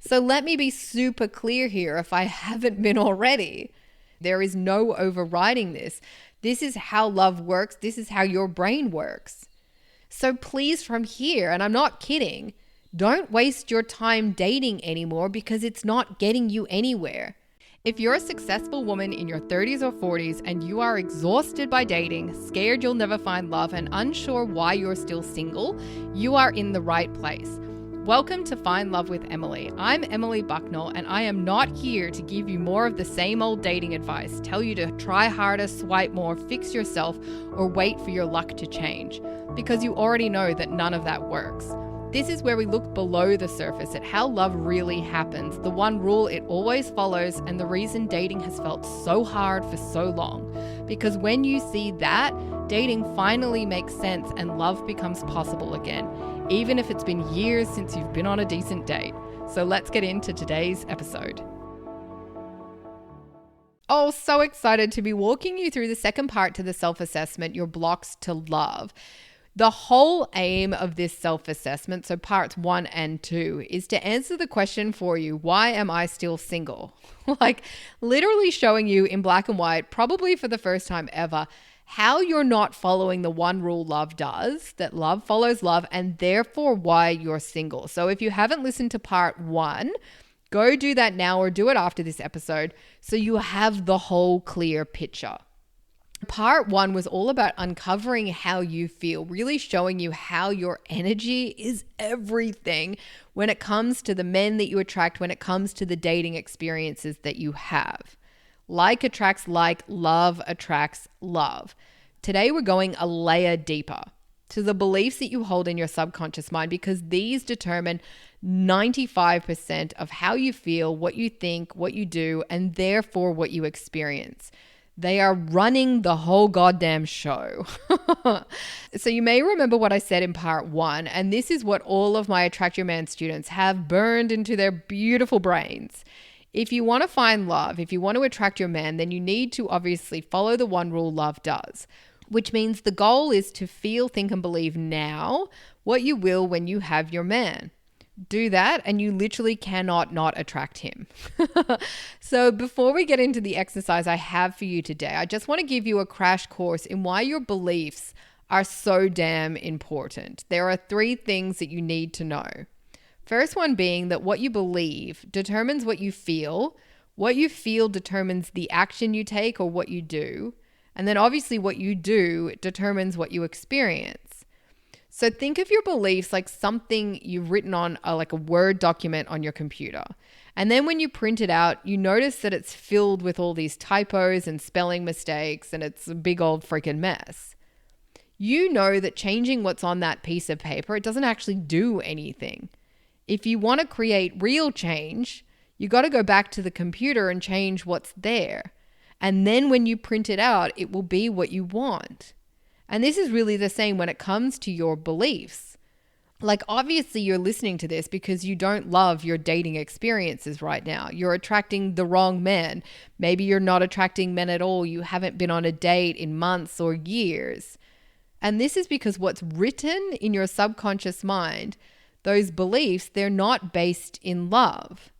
So let me be super clear here if I haven't been already. There is no overriding this. This is how love works. This is how your brain works. So please, from here, and I'm not kidding, don't waste your time dating anymore because it's not getting you anywhere. If you're a successful woman in your 30s or 40s and you are exhausted by dating, scared you'll never find love, and unsure why you're still single, you are in the right place. Welcome to Find Love with Emily. I'm Emily Bucknell, and I am not here to give you more of the same old dating advice, tell you to try harder, swipe more, fix yourself, or wait for your luck to change, because you already know that none of that works. This is where we look below the surface at how love really happens, the one rule it always follows, and the reason dating has felt so hard for so long. Because when you see that, dating finally makes sense and love becomes possible again, even if it's been years since you've been on a decent date. So let's get into today's episode. Oh, so excited to be walking you through the second part to the self-assessment, Your Blocks to Love. The whole aim of this self-assessment, so parts 1 and 2, is to answer the question for you, why am I still single? Like literally showing you in black and white, probably for the first time ever, how you're not following the one rule love does, that love follows love, and therefore why you're single. So if you haven't listened to part 1, go do that now or do it after this episode so you have the whole clear picture. Part 1 was all about uncovering how you feel, really showing you how your energy is everything when it comes to the men that you attract, when it comes to the dating experiences that you have. Like attracts like, love attracts love. Today we're going a layer deeper to the beliefs that you hold in your subconscious mind, because these determine 95% of how you feel, what you think, what you do, and therefore what you experience. They are running the whole goddamn show. So you may remember what I said in part 1, and this is what all of my Attract Your Man students have burned into their beautiful brains. If you want to find love, if you want to attract your man, then you need to obviously follow the one rule love does, which means the goal is to feel, think, and believe now what you will when you have your man. Do that and you literally cannot not attract him. So before we get into the exercise I have for you today, I just want to give you a crash course in why your beliefs are so damn important. There are 3 things that you need to know. First one being that what you believe determines what you feel determines the action you take or what you do, and then obviously what you do determines what you experience. So think of your beliefs like something you've written on like a Word document on your computer. And then when you print it out, you notice that it's filled with all these typos and spelling mistakes, and it's a big old freaking mess. You know that changing what's on that piece of paper, it doesn't actually do anything. If you want to create real change, you got to go back to the computer and change what's there. And then when you print it out, it will be what you want. And this is really the same when it comes to your beliefs. Like obviously you're listening to this because you don't love your dating experiences right now. You're attracting the wrong men. Maybe you're not attracting men at all. You haven't been on a date in months or years. And this is because what's written in your subconscious mind, those beliefs, they're not based in love.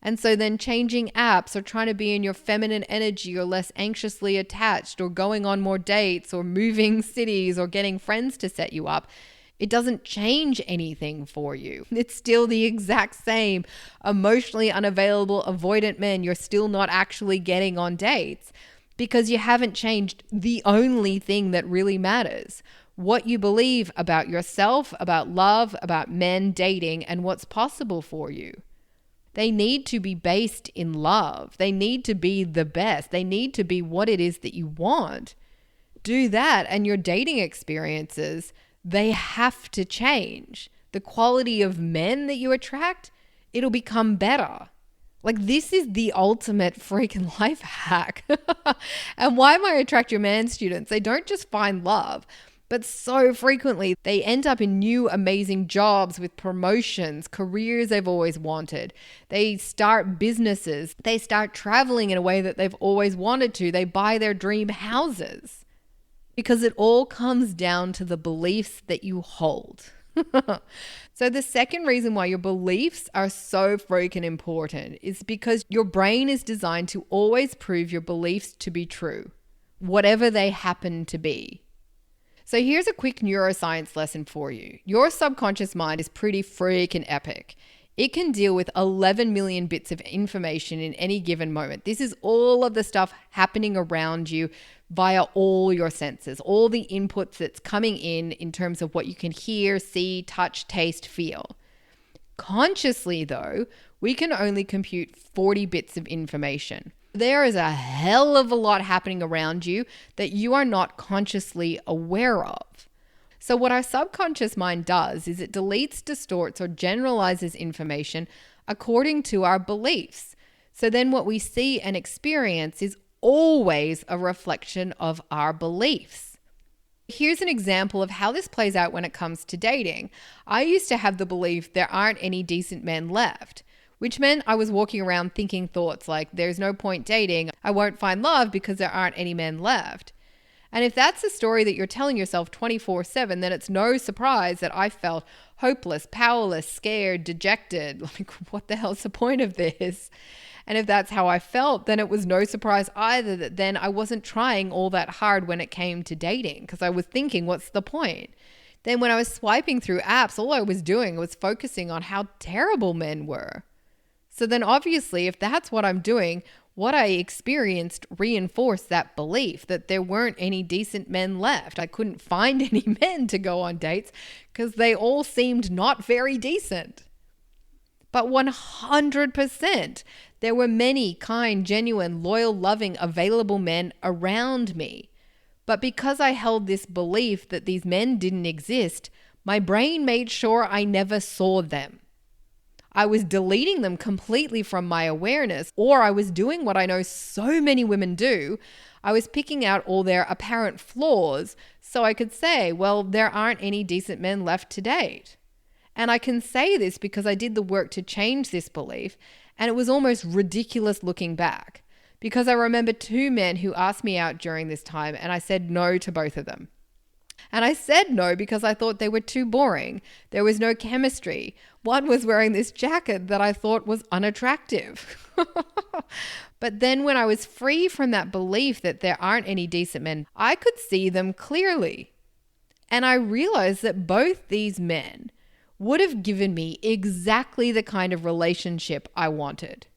And so then changing apps or trying to be in your feminine energy or less anxiously attached or going on more dates or moving cities or getting friends to set you up, it doesn't change anything for you. It's still the exact same emotionally unavailable, avoidant men you're still not actually getting on dates because you haven't changed the only thing that really matters. What you believe about yourself, about love, about men, dating, and what's possible for you. They need to be based in love. They need to be the best. They need to be what it is that you want. Do that and your dating experiences, they have to change. The quality of men that you attract, it'll become better. Like this is the ultimate freaking life hack. And why am I Attract Your Man students? They don't just find love. But so frequently, they end up in new amazing jobs with promotions, careers they've always wanted. They start businesses. They start traveling in a way that they've always wanted to. They buy their dream houses. Because it all comes down to the beliefs that you hold. So the second reason why your beliefs are so freaking important is because your brain is designed to always prove your beliefs to be true, whatever they happen to be. So here's a quick neuroscience lesson for you. Your subconscious mind is pretty freaking epic. It can deal with 11 million bits of information in any given moment. This is all of the stuff happening around you via all your senses, all the inputs that's coming in terms of what you can hear, see, touch, taste, feel. Consciously, though, we can only compute 40 bits of information. There is a hell of a lot happening around you that you are not consciously aware of. So what our subconscious mind does is it deletes, distorts, or generalizes information according to our beliefs. So then what we see and experience is always a reflection of our beliefs. Here's an example of how this plays out when it comes to dating. I used to have the belief there aren't any decent men left, which meant I was walking around thinking thoughts like, there's no point dating, I won't find love because there aren't any men left. And if that's the story that you're telling yourself 24/7, then it's no surprise that I felt hopeless, powerless, scared, dejected. Like, what the hell's the point of this? And if that's how I felt, then it was no surprise either that then I wasn't trying all that hard when it came to dating, because I was thinking, what's the point? Then when I was swiping through apps, all I was doing was focusing on how terrible men were. So then obviously, if that's what I'm doing, what I experienced reinforced that belief that there weren't any decent men left. I couldn't find any men to go on dates because they all seemed not very decent. But 100%, there were many kind, genuine, loyal, loving, available men around me. But because I held this belief that these men didn't exist, my brain made sure I never saw them. I was deleting them completely from my awareness, or I was doing what I know so many women do. I was picking out all their apparent flaws so I could say, well, there aren't any decent men left to date. And I can say this because I did the work to change this belief, and it was almost ridiculous looking back, because I remember 2 men who asked me out during this time, and I said no to both of them. And I said no because I thought they were too boring. There was no chemistry. One was wearing this jacket that I thought was unattractive. But then when I was free from that belief that there aren't any decent men, I could see them clearly. And I realized that both these men would have given me exactly the kind of relationship I wanted.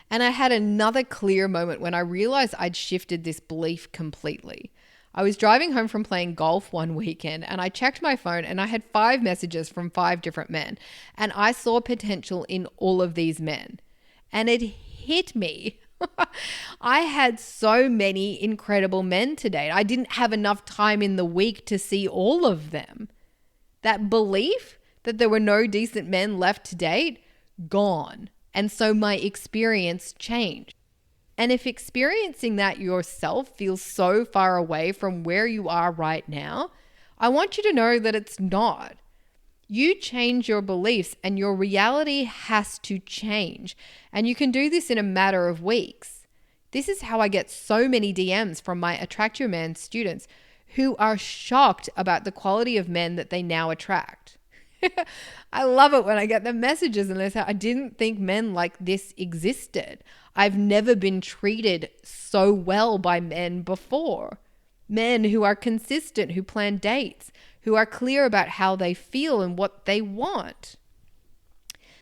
And I had another clear moment when I realized I'd shifted this belief completely. I was driving home from playing golf one weekend and I checked my phone and I had 5 messages from 5 different men, and I saw potential in all of these men. And it hit me. I had so many incredible men to date. I didn't have enough time in the week to see all of them. That belief that there were no decent men left to date, gone. And so my experience changed. And if experiencing that yourself feels so far away from where you are right now, I want you to know that it's not. You change your beliefs and your reality has to change. And you can do this in a matter of weeks. This is how I get so many DMs from my Attract Your Man students who are shocked about the quality of men that they now attract. I love it when I get the messages and they say, I didn't think men like this existed. I've never been treated so well by men before. Men who are consistent, who plan dates, who are clear about how they feel and what they want.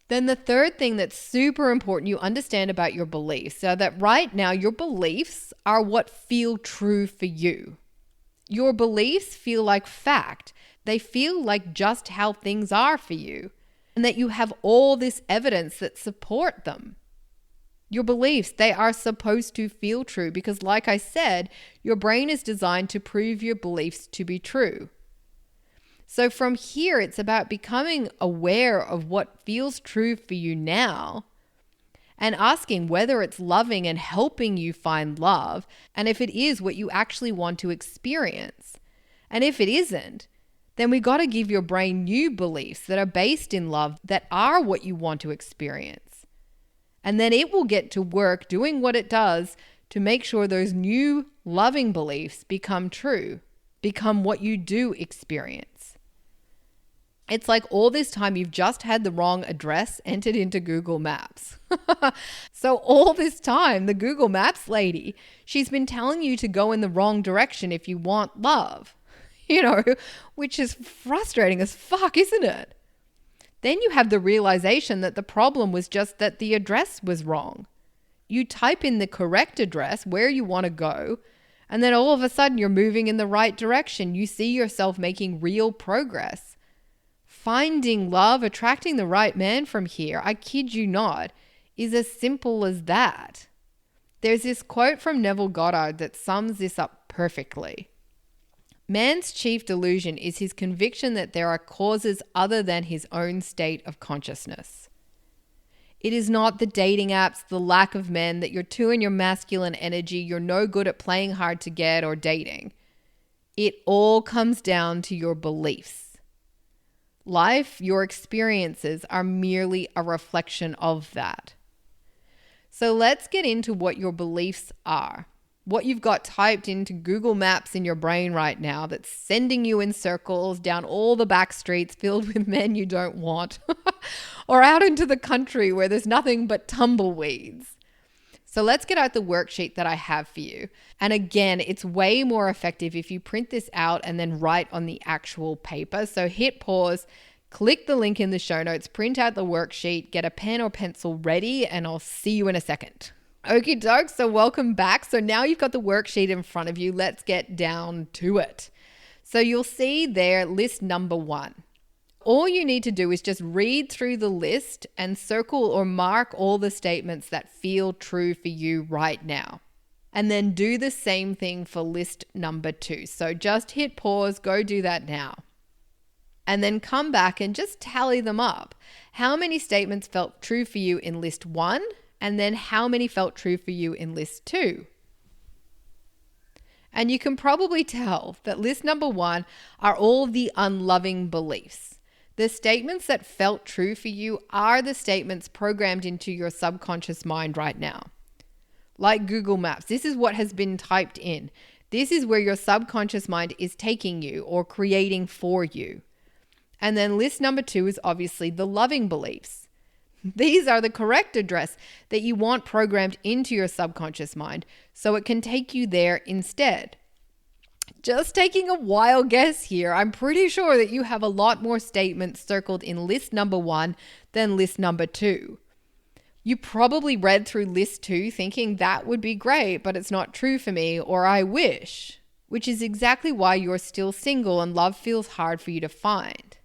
Then the third thing that's super important you understand about your beliefs, so that right now your beliefs are what feel true for you. Your beliefs feel like fact. They feel like just how things are for you, and that you have all this evidence that support them. Your beliefs, they are supposed to feel true because, like I said, your brain is designed to prove your beliefs to be true. So from here, it's about becoming aware of what feels true for you now and asking whether it's loving and helping you find love, and if it is what you actually want to experience. And if it isn't, then we got to give your brain new beliefs that are based in love, that are what you want to experience. And then it will get to work doing what it does to make sure those new loving beliefs become true, become what you do experience. It's like all this time you've just had the wrong address entered into Google Maps. So all this time, the Google Maps lady, she's been telling you to go in the wrong direction if you want love, which is frustrating as fuck, isn't it? Then you have the realization that the problem was just that the address was wrong. You type in the correct address where you want to go, and then all of a sudden you're moving in the right direction. You see yourself making real progress. Finding love, attracting the right man from here, I kid you not, is as simple as that. There's this quote from Neville Goddard that sums this up perfectly. Man's chief delusion is his conviction that there are causes other than his own state of consciousness. It is not the dating apps, the lack of men, that you're too in your masculine energy, you're no good at playing hard to get or dating. It all comes down to your beliefs. Life, your experiences are merely a reflection of that. So let's get into what your beliefs are. What you've got typed into Google Maps in your brain right now that's sending you in circles down all the back streets filled with men you don't want, or out into the country where there's nothing but tumbleweeds. So let's get out the worksheet that I have for you. And again, it's way more effective if you print this out and then write on the actual paper. So hit pause, click the link in the show notes, print out the worksheet, get a pen or pencil ready, and I'll see you in a second. Okie doke, so welcome back. So now you've got the worksheet in front of you. Let's get down to it. So you'll see there list number 1. All you need to do is just read through the list and circle or mark all the statements that feel true for you right now. And then do the same thing for list number 2. So just hit pause, go do that now. And then come back and just tally them up. How many statements felt true for you in list 1? And then how many felt true for you in list 2? And you can probably tell that list number 1 are all the unloving beliefs. The statements that felt true for you are the statements programmed into your subconscious mind right now. Like Google Maps, this is what has been typed in. This is where your subconscious mind is taking you or creating for you. And then list number 2 is obviously the loving beliefs. These are the correct address that you want programmed into your subconscious mind so it can take you there instead. Just taking a wild guess here, I'm pretty sure that you have a lot more statements circled in list number 1 than list number 2. You probably read through list 2 thinking that would be great, but it's not true for me, or I wish, which is exactly why you're still single and love feels hard for you to find.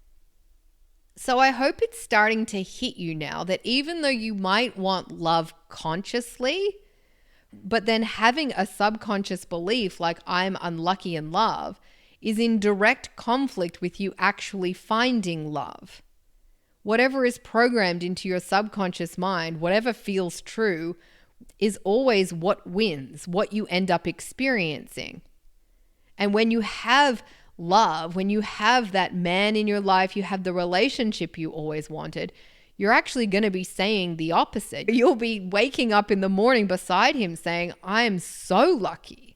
So I hope it's starting to hit you now that even though you might want love consciously, but then having a subconscious belief like I'm unlucky in love is in direct conflict with you actually finding love. Whatever is programmed into your subconscious mind, whatever feels true, is always what wins, what you end up experiencing. And when you have love, when you have that man in your life, you have the relationship you always wanted, you're actually going to be saying the opposite. You'll be waking up in the morning beside him saying, I am so lucky.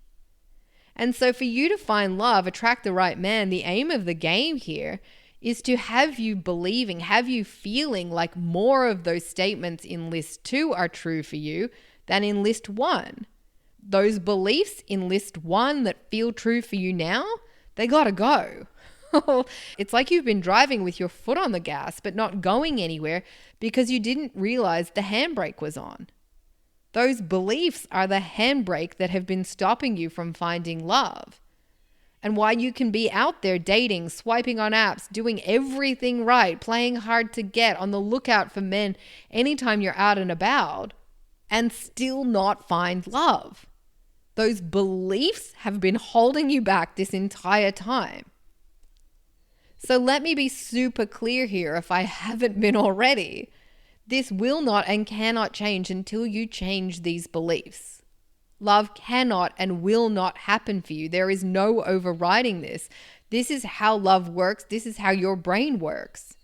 And so for you to find love, attract the right man, the aim of the game here is to have you believing, have you feeling like more of those statements in list 2 are true for you than in list 1. Those beliefs in list 1 that feel true for you now, they gotta go. It's like you've been driving with your foot on the gas but not going anywhere because you didn't realize the handbrake was on. Those beliefs are the handbrake that have been stopping you from finding love. And why you can be out there dating, swiping on apps, doing everything right, playing hard to get, on the lookout for men anytime you're out and about, and still not find love. Those beliefs have been holding you back this entire time. So let me be super clear here if I haven't been already. This will not and cannot change until you change these beliefs. Love cannot and will not happen for you. There is no overriding this. This is how love works. This is how your brain works.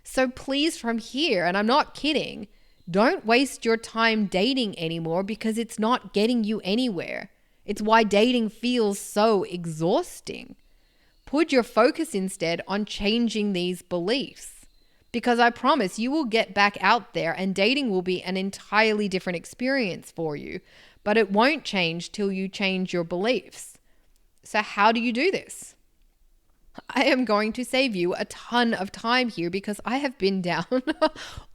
So please from here, and I'm not kidding, don't waste your time dating anymore because it's not getting you anywhere. It's why dating feels so exhausting. Put your focus instead on changing these beliefs. Because I promise you will get back out there and dating will be an entirely different experience for you. But it won't change till you change your beliefs. So how do you do this? I am going to save you a ton of time here because I have been down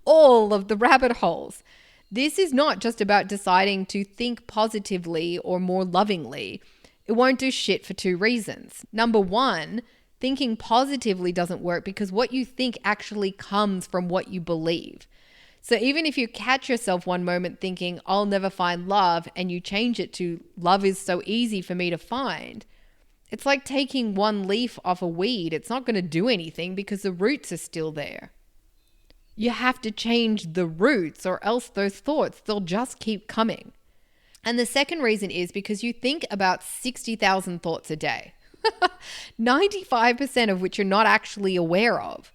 all of the rabbit holes. This is not just about deciding to think positively or more lovingly. It won't do shit for two reasons. Number one, thinking positively doesn't work because what you think actually comes from what you believe. So even if you catch yourself one moment thinking, I'll never find love, and you change it to, love is so easy for me to find, it's like taking one leaf off a weed. It's not going to do anything because the roots are still there. You have to change the roots or else those thoughts, they'll just keep coming. And the second reason is because you think about 60,000 thoughts a day, 95% of which you're not actually aware of.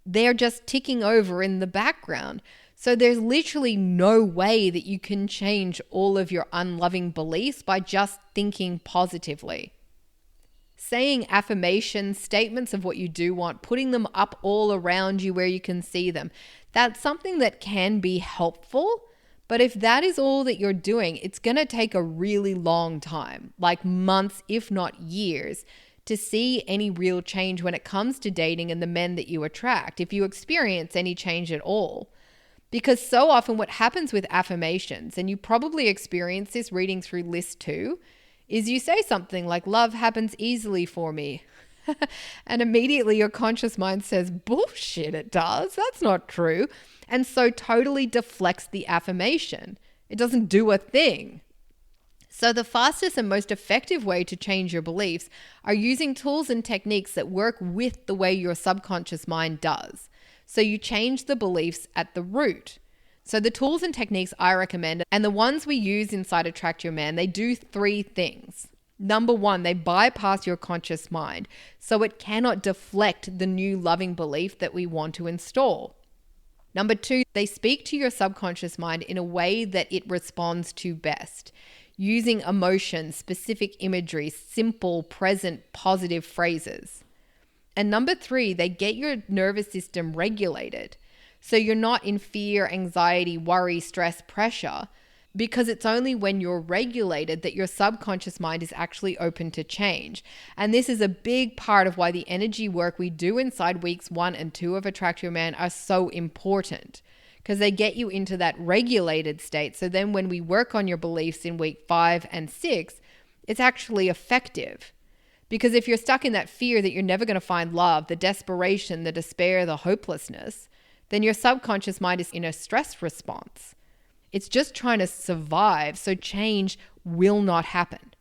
They're just ticking over in the background. So there's literally no way that you can change all of your unloving beliefs by just thinking positively. Saying affirmations, statements of what you do want, putting them up all around you where you can see them, that's something that can be helpful. But if that is all that you're doing, it's going to take a really long time, like months, if not years, to see any real change when it comes to dating and the men that you attract, if you experience any change at all. Because so often what happens with affirmations, and you probably experience this reading through list 2, is you say something like, love happens easily for me. And immediately your conscious mind says, bullshit, it does. That's not true. And so totally deflects the affirmation. It doesn't do a thing. So the fastest and most effective way to change your beliefs are using tools and techniques that work with the way your subconscious mind does. So you change the beliefs at the root. So the tools and techniques I recommend, and the ones we use inside Attract Your Man, they do 3 things. Number 1, they bypass your conscious mind, so it cannot deflect the new loving belief that we want to install. Number 2, they speak to your subconscious mind in a way that it responds to best, using emotion, specific imagery, simple, present, positive phrases. And number 3, they get your nervous system regulated. So you're not in fear, anxiety, worry, stress, pressure, because it's only when you're regulated that your subconscious mind is actually open to change. And this is a big part of why the energy work we do inside weeks 1 and 2 of Attract Your Man are so important, because they get you into that regulated state. So then when we work on your beliefs in week 5 and 6, it's actually effective. Because if you're stuck in that fear that you're never going to find love, the desperation, the despair, the hopelessness, then your subconscious mind is in a stress response. It's just trying to survive, so change will not happen.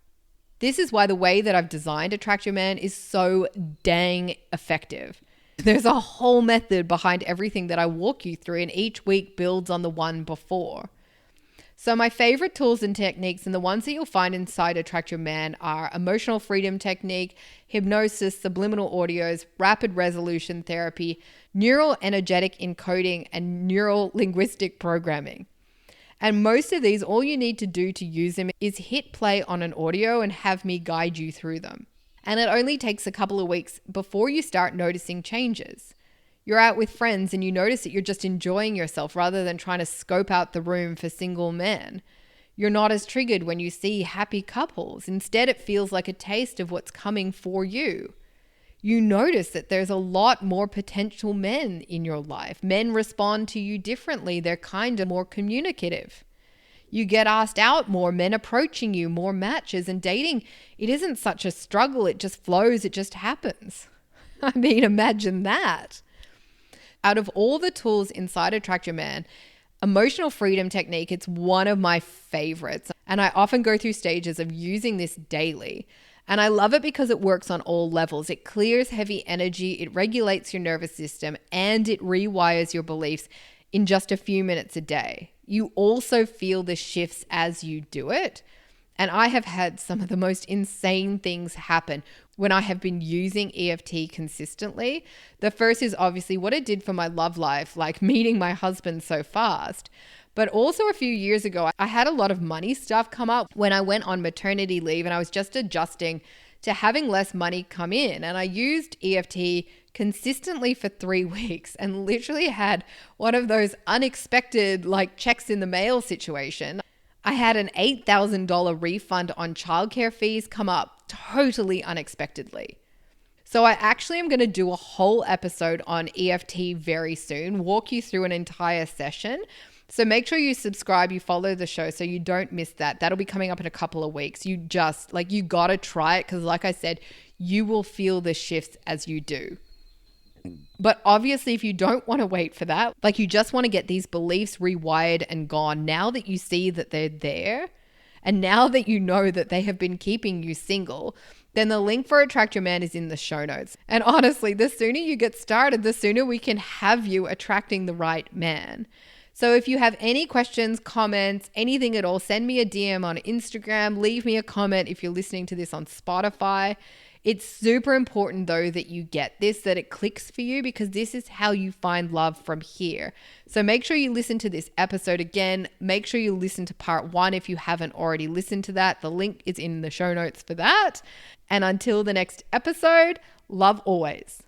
This is why the way that I've designed Attract Your Man is so dang effective. There's a whole method behind everything that I walk you through, and each week builds on the one before. So my favorite tools and techniques, and the ones that you'll find inside Attract Your Man, are emotional freedom technique, hypnosis, subliminal audios, rapid resolution therapy, neural energetic encoding, and neural linguistic programming. And most of these, all you need to do to use them is hit play on an audio and have me guide you through them. And it only takes a couple of weeks before you start noticing changes. You're out with friends and you notice that you're just enjoying yourself rather than trying to scope out the room for single men. You're not as triggered when you see happy couples. Instead, it feels like a taste of what's coming for you. You notice that there's a lot more potential men in your life. Men respond to you differently. They're kind of more communicative. You get asked out more, men approaching you, more matches, and dating, it isn't such a struggle. It just flows. It just happens. I mean, imagine that. Out of all the tools inside Attract Your Man, emotional freedom technique, it's one of my favorites. And I often go through stages of using this daily. And I love it because it works on all levels. It clears heavy energy, it regulates your nervous system, and it rewires your beliefs in just a few minutes a day. You also feel the shifts as you do it. And I have had some of the most insane things happen when I have been using EFT consistently. The first is obviously what it did for my love life, like meeting my husband so fast. But also a few years ago, I had a lot of money stuff come up when I went on maternity leave, and I was just adjusting to having less money come in. And I used EFT consistently for 3 weeks and literally had one of those unexpected like checks in the mail situation. I had an $8,000 refund on childcare fees come up totally unexpectedly. So I actually am going to do a whole episode on EFT very soon, walk you through an entire session. So make sure you subscribe, you follow the show so you don't miss that. That'll be coming up in a couple of weeks. You got to try it because like I said, you will feel the shifts as you do. But obviously, if you don't want to wait for that, like you just want to get these beliefs rewired and gone now that you see that they're there and now that you know that they have been keeping you single, then the link for Attract Your Man is in the show notes. And honestly, the sooner you get started, the sooner we can have you attracting the right man. So if you have any questions, comments, anything at all, send me a DM on Instagram, leave me a comment if you're listening to this on Spotify. It's super important though that you get this, that it clicks for you because this is how you find love from here. So make sure you listen to this episode again. Make sure you listen to part 1 if you haven't already listened to that. The link is in the show notes for that. And until the next episode, love always.